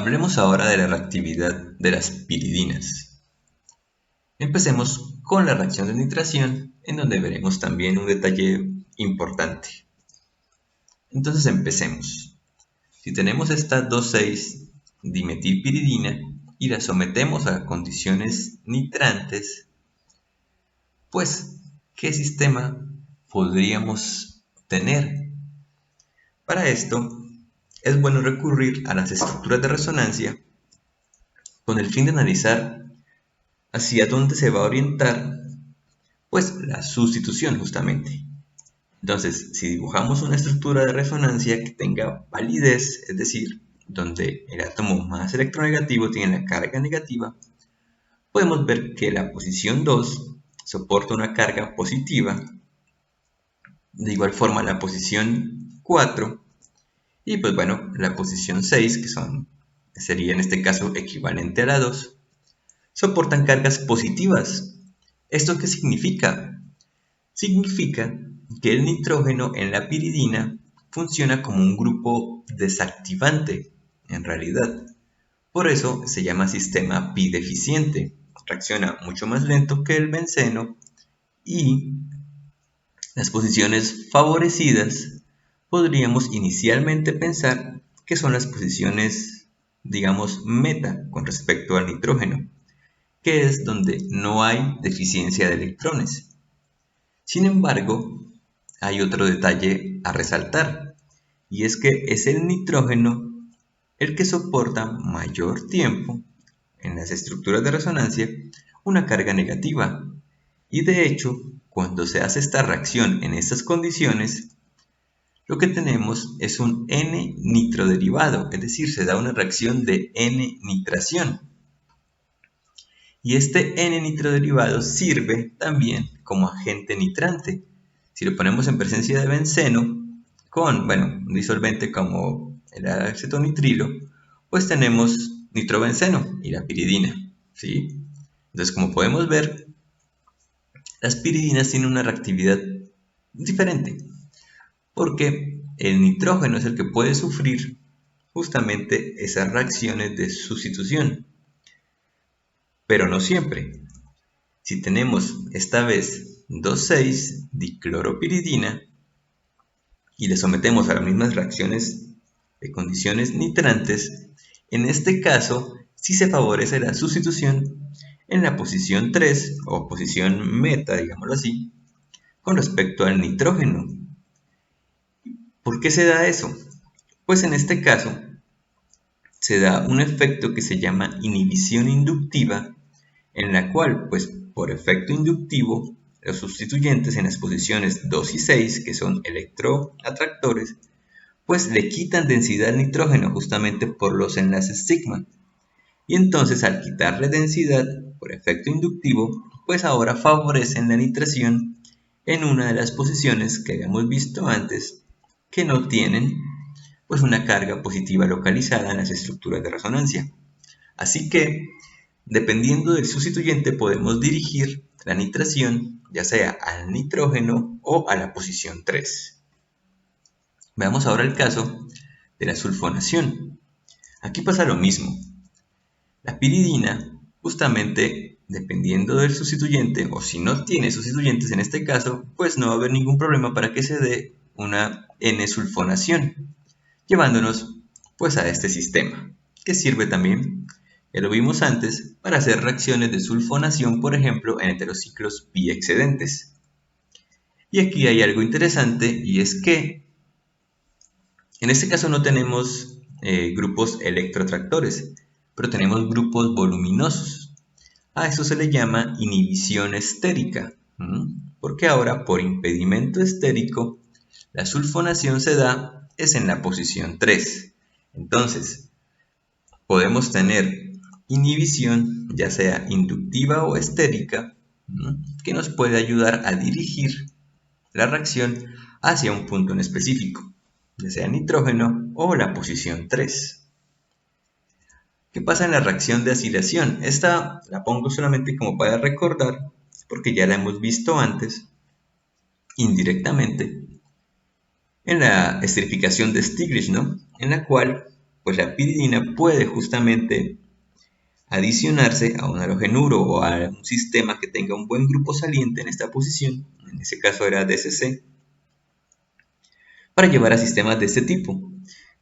Hablemos ahora de la reactividad de las piridinas. Empecemos con la reacción de nitración, en donde veremos también un detalle importante. Entonces empecemos. Si tenemos esta 2,6-dimetilpiridina y la sometemos a condiciones nitrantes, pues, ¿qué sistema podríamos tener? Para esto, es bueno recurrir a las estructuras de resonancia con el fin de analizar hacia dónde se va a orientar pues la sustitución justamente. Entonces, si dibujamos una estructura de resonancia que tenga validez, es decir, donde el átomo más electronegativo tiene la carga negativa, podemos ver que la posición 2 soporta una carga positiva, de igual forma la posición 4 y pues bueno, la posición 6, sería en este caso equivalente a la 2, soportan cargas positivas. ¿Esto qué significa? Significa que el nitrógeno en la piridina funciona como un grupo desactivante, en realidad. Por eso se llama sistema pi deficiente. Reacciona mucho más lento que el benceno y las posiciones favorecidas podríamos inicialmente pensar que son las posiciones, digamos, meta con respecto al nitrógeno, que es donde no hay deficiencia de electrones. Sin embargo, hay otro detalle a resaltar, y es que es el nitrógeno el que soporta mayor tiempo en las estructuras de resonancia una carga negativa. Y de hecho, cuando se hace esta reacción en estas condiciones, lo que tenemos es un N-nitroderivado, es decir, se da una reacción de N-nitración. Y este N-nitroderivado sirve también como agente nitrante. Si lo ponemos en presencia de benceno con, un disolvente como el acetonitrilo, pues tenemos nitrobenceno y la piridina, ¿sí? Entonces, como podemos ver, las piridinas tienen una reactividad diferente, porque el nitrógeno es el que puede sufrir justamente esas reacciones de sustitución, pero no siempre. Si tenemos esta vez 2,6-dicloropiridina y le sometemos a las mismas reacciones de condiciones nitrantes, en este caso sí se favorece la sustitución en la posición 3 o posición meta, digámoslo así, con respecto al nitrógeno. ¿Por qué se da eso? Pues en este caso se da un efecto que se llama inhibición inductiva, en la cual, pues por efecto inductivo, los sustituyentes en las posiciones 2 y 6, que son electroatractores, pues le quitan densidad al nitrógeno justamente por los enlaces sigma. Y entonces al quitarle densidad por efecto inductivo, pues ahora favorecen la nitración en una de las posiciones que habíamos visto antes, que no tienen pues una carga positiva localizada en las estructuras de resonancia. Así que, dependiendo del sustituyente, podemos dirigir la nitración ya sea al nitrógeno o a la posición 3. Veamos ahora el caso de la sulfonación. Aquí pasa lo mismo. La piridina, justamente dependiendo del sustituyente, o si no tiene sustituyentes en este caso, pues no va a haber ningún problema para que se dé una N-sulfonación, llevándonos pues a este sistema, que sirve también, ya lo vimos antes, para hacer reacciones de sulfonación, por ejemplo, en heterociclos biexcedentes. Y aquí hay algo interesante, y es que en este caso no tenemos grupos electrotractores, pero tenemos grupos voluminosos. A eso se le llama inhibición estérica, porque ahora por impedimento estérico, la sulfonación se da es en la posición 3. Entonces, podemos tener inhibición, ya sea inductiva o estérica, que nos puede ayudar a dirigir la reacción hacia un punto en específico, ya sea nitrógeno o la posición 3. ¿Qué pasa en la reacción de acilación? Esta la pongo solamente como para recordar, porque ya la hemos visto antes, indirectamente, en la esterificación de Stiglitz, ¿no? En la cual pues la piridina puede justamente adicionarse a un halogenuro o a un sistema que tenga un buen grupo saliente en esta posición, en ese caso era DCC, para llevar a sistemas de este tipo,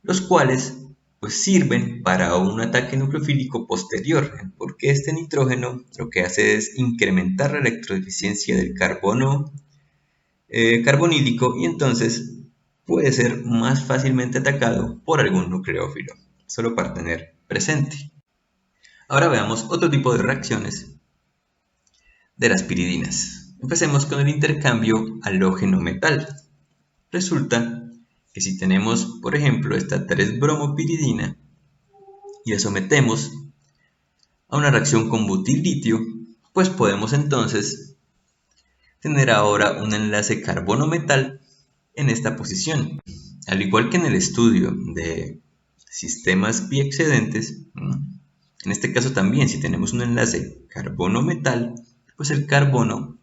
los cuales pues sirven para un ataque nucleofílico posterior, porque este nitrógeno lo que hace es incrementar la electroeficiencia del carbono carbonílico y entonces puede ser más fácilmente atacado por algún nucleófilo, solo para tener presente. Ahora veamos otro tipo de reacciones de las piridinas. Empecemos con el intercambio halógeno-metal. Resulta que si tenemos, por ejemplo, esta 3-bromopiridina y la sometemos a una reacción con butil-litio, pues podemos entonces tener ahora un enlace carbono-metal en esta posición. Al igual que en el estudio de sistemas biexcedentes, en este caso también si tenemos un enlace carbono-metal, pues el carbono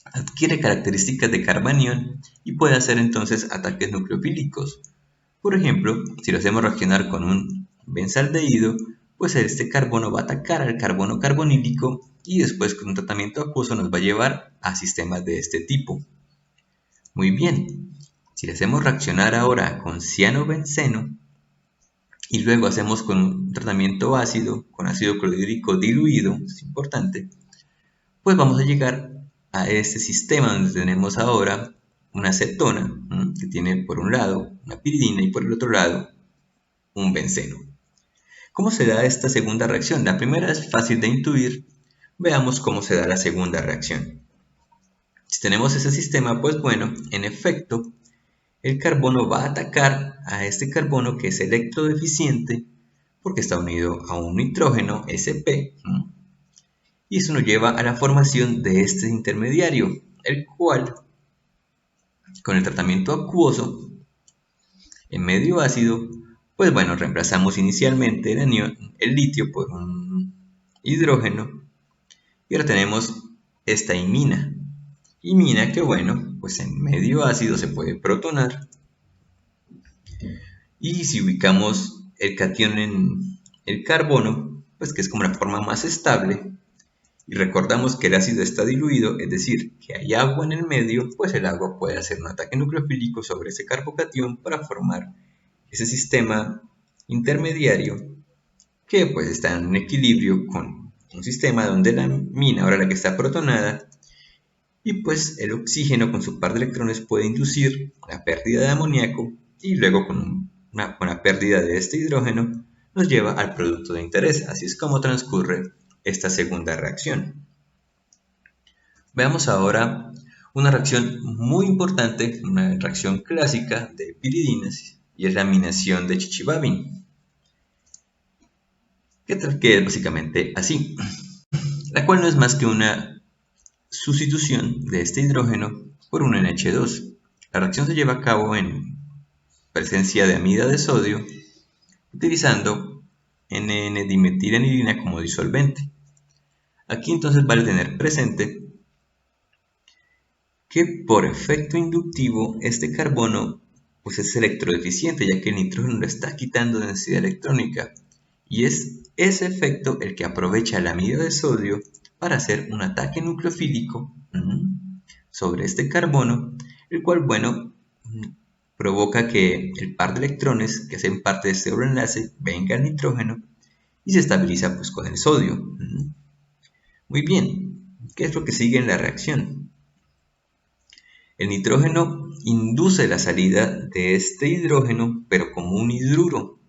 adquiere características de carbanión y puede hacer entonces ataques nucleofílicos. Por ejemplo, si lo hacemos reaccionar con un benzaldehído, pues este carbono va a atacar al carbono carbonílico y después con un tratamiento acuoso nos va a llevar a sistemas de este tipo. Muy bien, si le hacemos reaccionar ahora con cianobenceno y luego hacemos con un tratamiento ácido, con ácido clorhídrico diluido, es importante, pues vamos a llegar a este sistema donde tenemos ahora una cetona, que tiene por un lado una piridina y por el otro lado un benceno. ¿Cómo se da esta segunda reacción? La primera es fácil de intuir, veamos cómo se da la segunda reacción. Si tenemos ese sistema, pues bueno, en efecto, el carbono va a atacar a este carbono que es electrodeficiente porque está unido a un nitrógeno Sp, y eso nos lleva a la formación de este intermediario, el cual, con el tratamiento acuoso en medio ácido, pues bueno, reemplazamos inicialmente el litio por un hidrógeno y ahora tenemos esta imina. Imina que bueno, pues en medio ácido se puede protonar y si ubicamos el catión en el carbono, pues que es como la forma más estable, y recordamos que el ácido está diluido, es decir, que hay agua en el medio, pues el agua puede hacer un ataque nucleofílico sobre ese carbocatión para formar ese sistema intermediario que pues está en un equilibrio con un sistema donde la mina, ahora la que está protonada, y pues el oxígeno con su par de electrones puede inducir la pérdida de amoníaco y luego con la pérdida de este hidrógeno nos lleva al producto de interés. Así es como transcurre esta segunda reacción. Veamos ahora una reacción muy importante, una reacción clásica de piridinas, y es la aminación de Chichibabin, que es básicamente así, la cual no es más que una sustitución de este hidrógeno por un NH2. La reacción se lleva a cabo en presencia de amida de sodio, utilizando NN-dimetilanilina como disolvente. Aquí entonces vale tener presente que por efecto inductivo este carbono pues es electrodeficiente, ya que el nitrógeno le está quitando densidad electrónica, y es ese efecto el que aprovecha la amida de sodio para hacer un ataque nucleofílico sobre este carbono, el cual, bueno, provoca que el par de electrones que hacen parte de este doble enlace venga al nitrógeno y se estabiliza pues con el sodio. Muy bien, ¿qué es lo que sigue en la reacción? El nitrógeno induce la salida de este hidrógeno, pero como un hidruro,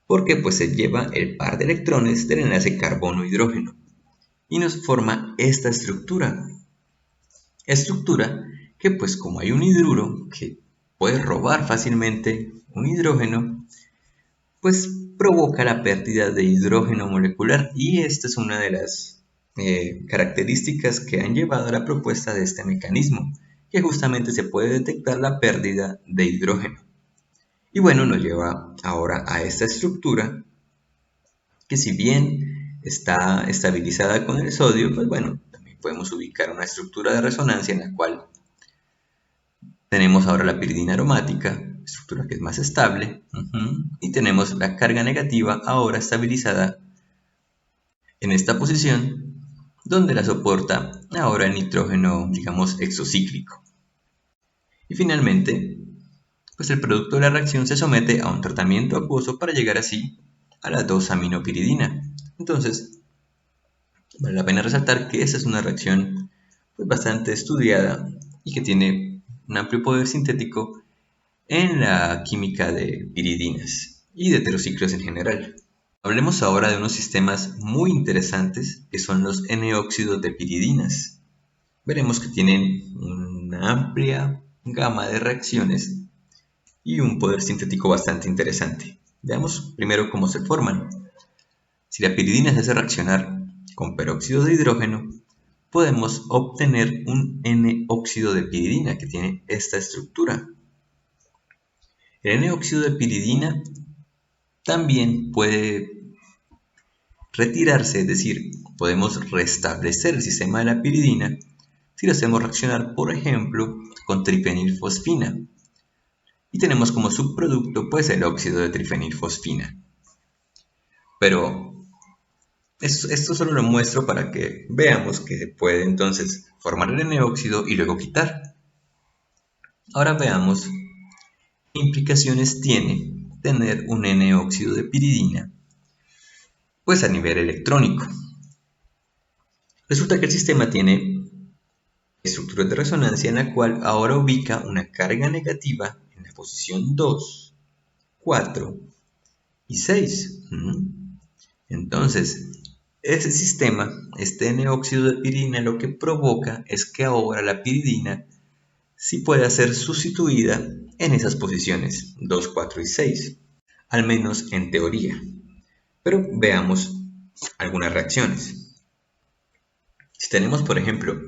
porque pues se lleva el par de electrones del enlace carbono-hidrógeno y nos forma esta estructura que pues como hay un hidruro que puede robar fácilmente un hidrógeno, pues provoca la pérdida de hidrógeno molecular, y esta es una de las características que han llevado a la propuesta de este mecanismo, que justamente se puede detectar la pérdida de hidrógeno. Y bueno, nos lleva ahora a esta estructura que, si bien está estabilizada con el sodio, pues bueno, también podemos ubicar una estructura de resonancia en la cual tenemos ahora la piridina aromática estructura que es más estable, y tenemos la carga negativa ahora estabilizada en esta posición, donde la soporta ahora el nitrógeno, digamos, exocíclico. Y finalmente, pues el producto de la reacción se somete a un tratamiento acuoso para llegar así a la 2-aminopiridina. Entonces, vale la pena resaltar que esta es una reacción pues, bastante estudiada y que tiene un amplio poder sintético en la química de piridinas y de heterociclos en general. Hablemos ahora de unos sistemas muy interesantes que son los N-óxidos de piridinas. Veremos que tienen una amplia gama de reacciones y un poder sintético bastante interesante. Veamos primero cómo se forman. Si la piridina se hace reaccionar con peróxido de hidrógeno, podemos obtener un N-óxido de piridina que tiene esta estructura. El N-óxido de piridina también puede retirarse, es decir, podemos restablecer el sistema de la piridina si lo hacemos reaccionar, por ejemplo, con trifenilfosfina. Y tenemos como subproducto pues el óxido de trifenilfosfina. Pero esto solo lo muestro para que veamos que se puede entonces formar el N-óxido y luego quitar. Ahora veamos qué implicaciones tiene tener un N-óxido de piridina pues a nivel electrónico. Resulta que el sistema tiene estructuras de resonancia en la cual ahora ubica una carga negativa en la posición 2, 4 y 6. Entonces, este sistema, este N-óxido de piridina, lo que provoca es que ahora la piridina sí pueda ser sustituida en esas posiciones 2, 4 y 6, al menos en teoría. Pero veamos algunas reacciones. Si tenemos, por ejemplo,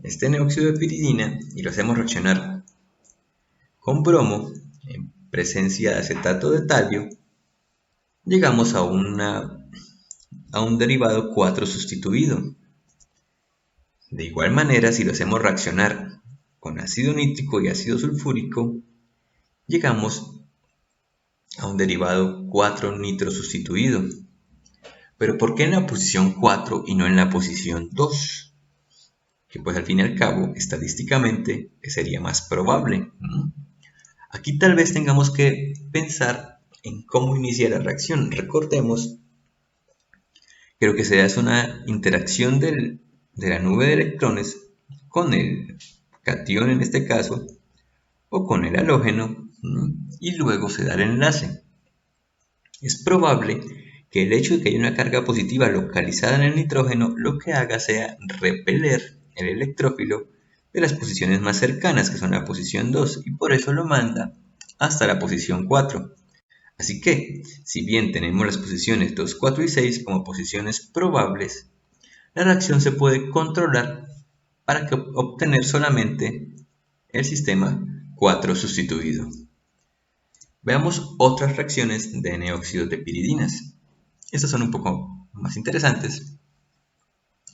este N-óxido de piridina y lo hacemos reaccionar con bromo en presencia de acetato de talio, llegamos a un derivado 4 sustituido. De igual manera, si lo hacemos reaccionar con ácido nítrico y ácido sulfúrico, llegamos a un derivado 4 nitro sustituido. Pero ¿por qué en la posición 4 y no en la posición 2? Que pues al fin y al cabo, estadísticamente, sería más probable. Aquí tal vez tengamos que pensar en cómo inicia la reacción. Recordemos que lo que se da es una interacción de la nube de electrones con el catión en este caso, o con el halógeno, y luego se da el enlace. Es probable que el hecho de que haya una carga positiva localizada en el nitrógeno lo que haga sea repeler el electrófilo de las posiciones más cercanas, que son la posición 2, y por eso lo manda hasta la posición 4. Así que, si bien tenemos las posiciones 2, 4 y 6 como posiciones probables, la reacción se puede controlar para obtener solamente el sistema 4 sustituido. Veamos otras reacciones de N-óxidos de piridinas. Estas son un poco más interesantes.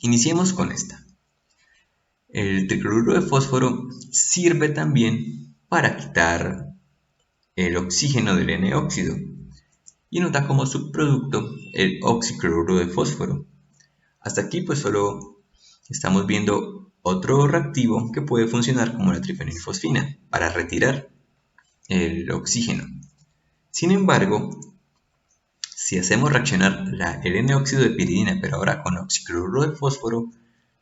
Iniciemos con esta. El tricloruro de fósforo sirve también para quitar el oxígeno del N-óxido y nos da como subproducto el oxicloruro de fósforo. Hasta aquí pues solo estamos viendo otro reactivo que puede funcionar como la trifenilfosfina para retirar el oxígeno. Sin embargo, si hacemos reaccionar el N-óxido de piridina pero ahora con oxicloruro de fósforo,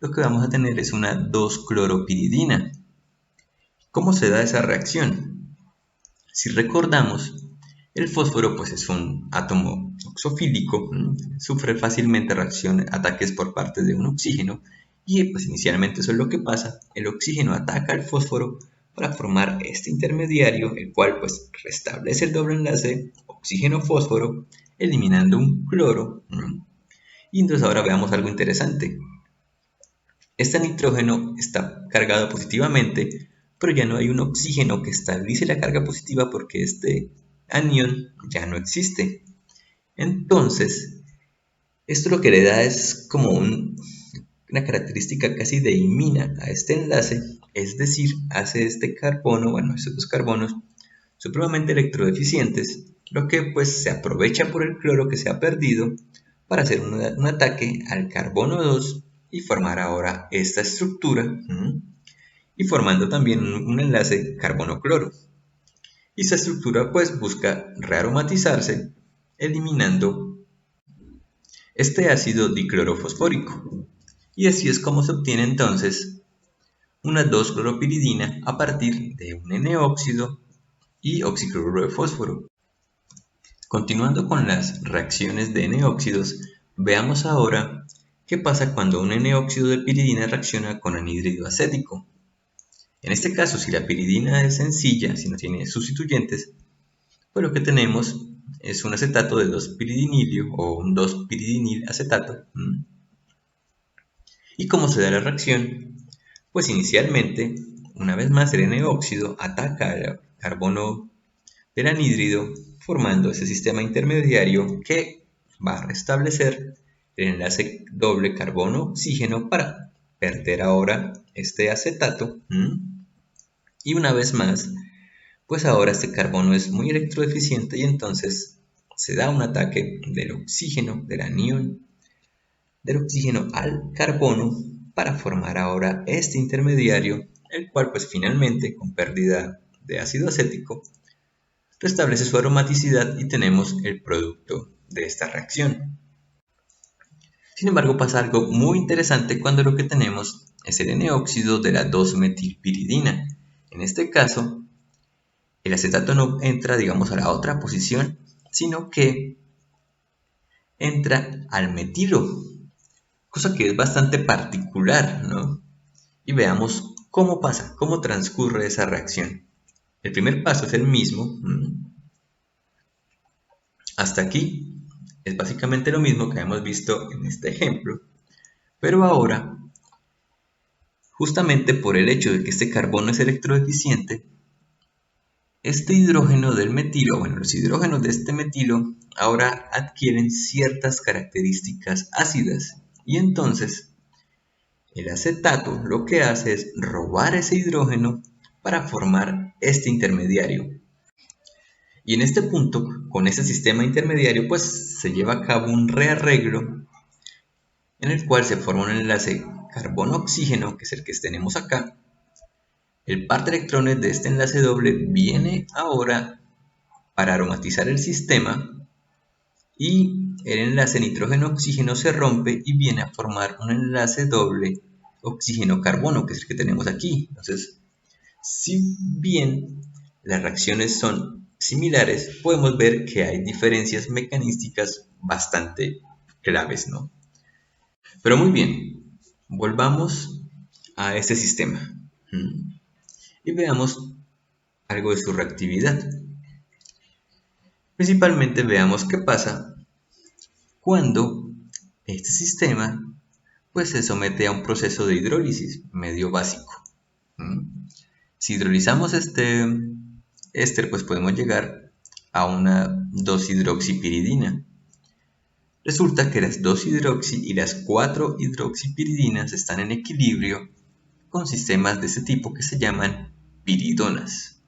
lo que vamos a tener es una 2-cloropiridina. ¿Cómo se da esa reacción? Si recordamos, el fósforo pues, es un átomo oxofílico, sufre fácilmente ataques por parte de un oxígeno y pues, inicialmente eso es lo que pasa. El oxígeno ataca al fósforo para formar este intermediario, el cual pues, restablece el doble enlace oxígeno-fósforo, eliminando un cloro. Y entonces ahora veamos algo interesante. Este nitrógeno está cargado positivamente, pero ya no hay un oxígeno que estabilice la carga positiva porque este anión ya no existe. Entonces, esto lo que le da es como una característica casi de imina a este enlace, es decir, hace este carbono, estos dos carbonos, supremamente electrodeficientes, lo que pues se aprovecha por el cloro que se ha perdido para hacer un ataque al carbono 2 y formar ahora esta estructura, y formando también un enlace carbono-cloro. Y esta estructura pues busca rearomatizarse eliminando este ácido diclorofosfórico. Y así es como se obtiene entonces una 2-cloropiridina a partir de un N-óxido y oxicloruro de fósforo. Continuando con las reacciones de N-óxidos, veamos ahora qué pasa cuando un N-óxido de piridina reacciona con anhídrido acético. En este caso, si la piridina es sencilla, si no tiene sustituyentes, pues lo que tenemos es un acetato de 2-piridinilio o un 2-piridinil acetato. ¿Y cómo se da la reacción? Pues inicialmente, una vez más el N-óxido ataca al carbono del anhídrido formando ese sistema intermediario que va a restablecer el enlace doble carbono-oxígeno para perder ahora este acetato. Y una vez más, pues ahora este carbono es muy electrodeficiente y entonces se da un ataque del oxígeno, del anión, del oxígeno al carbono para formar ahora este intermediario, el cual pues finalmente con pérdida de ácido acético restablece su aromaticidad y tenemos el producto de esta reacción. Sin embargo, pasa algo muy interesante cuando lo que tenemos es el N-óxido de la 2-metilpiridina. En este caso, el acetato no entra, digamos, a la otra posición, sino que entra al metilo, cosa que es bastante particular, ¿no? Y veamos cómo pasa, cómo transcurre esa reacción. El primer paso es el mismo. Hasta aquí es básicamente lo mismo que hemos visto en este ejemplo, pero ahora, justamente por el hecho de que este carbono es electrodeficiente, este hidrógeno del metilo, bueno, los hidrógenos de este metilo ahora adquieren ciertas características ácidas y entonces el acetato lo que hace es robar ese hidrógeno para formar este intermediario. Y en este punto, con ese sistema intermediario, pues se lleva a cabo un rearreglo en el cual se forma un enlace carbono-oxígeno, que es el que tenemos acá. El par de electrones de este enlace doble viene ahora para aromatizar el sistema y el enlace nitrógeno-oxígeno se rompe y viene a formar un enlace doble oxígeno-carbono, que es el que tenemos aquí. Entonces, si bien las reacciones son similares, podemos ver que hay diferencias mecanísticas bastante claves, ¿no? Pero muy bien, volvamos a este sistema y veamos algo de su reactividad. Principalmente veamos qué pasa cuando este sistema pues se somete a un proceso de hidrólisis medio básico. Si hidrolizamos este éster, pues podemos llegar a una 2-hidroxipiridina. Resulta que las 2-hidroxi y las 4-hidroxipiridinas están en equilibrio con sistemas de este tipo que se llaman piridonas.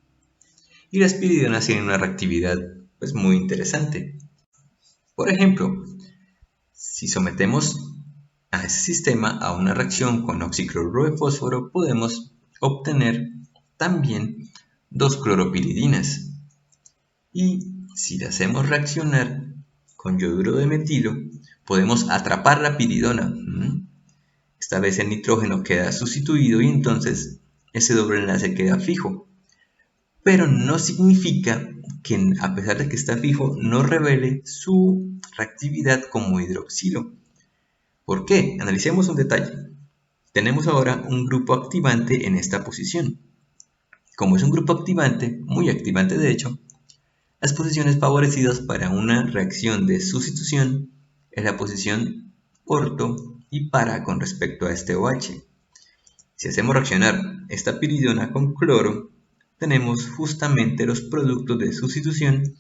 Y las piridonas tienen una reactividad pues muy interesante. Por ejemplo, si sometemos a ese sistema a una reacción con oxicloruro de fósforo, podemos obtener también 2-cloropiridinas. Y si la hacemos reaccionar con yoduro de metilo, podemos atrapar la piridona. Esta vez el nitrógeno queda sustituido y entonces ese doble enlace queda fijo. Pero no significa que, a pesar de que está fijo, no revele su reactividad como hidroxilo. ¿Por qué? Analicemos un detalle. Tenemos ahora un grupo activante en esta posición. Como es un grupo activante, muy activante de hecho, las posiciones favorecidas para una reacción de sustitución es la posición orto y para con respecto a este OH. Si hacemos reaccionar esta piridona con cloro, tenemos justamente los productos de sustitución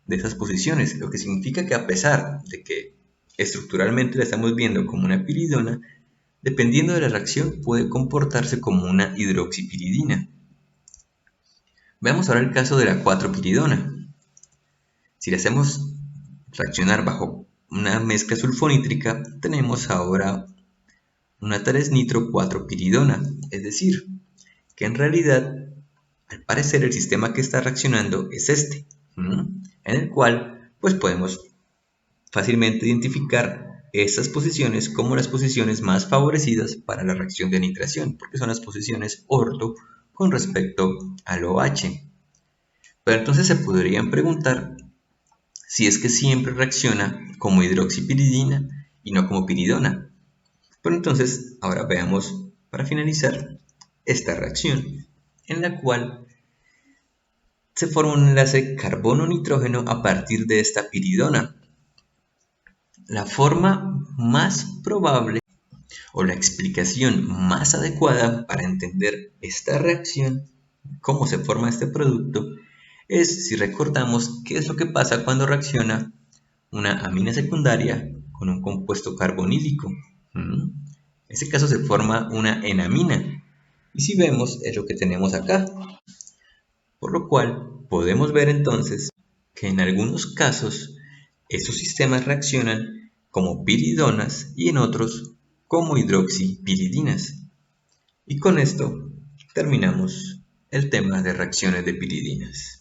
de esas posiciones, lo que significa que a pesar de que estructuralmente la estamos viendo como una piridona, dependiendo de la reacción puede comportarse como una hidroxipiridina. Veamos ahora el caso de la 4-piridona. Si le hacemos reaccionar bajo una mezcla sulfonítrica, tenemos ahora una 3-nitro-4-piridona, es decir, que en realidad, al parecer, el sistema que está reaccionando es este, en el cual pues podemos fácilmente identificar estas posiciones como las posiciones más favorecidas para la reacción de nitración, porque son las posiciones orto con respecto al OH. Pero entonces se podrían preguntar si es que siempre reacciona como hidroxipiridina y no como piridona. Pero entonces ahora veamos, para finalizar, esta reacción, en la cual se forma un enlace carbono-nitrógeno a partir de esta piridona. La forma más probable o la explicación más adecuada para entender esta reacción, cómo se forma este producto, es si recordamos qué es lo que pasa cuando reacciona una amina secundaria con un compuesto carbonílico. En este caso se forma una enamina. Y si vemos, es lo que tenemos acá. Por lo cual, podemos ver entonces que en algunos casos estos sistemas reaccionan como piridonas y en otros como hidroxipiridinas. Y con esto terminamos el tema de reacciones de piridinas.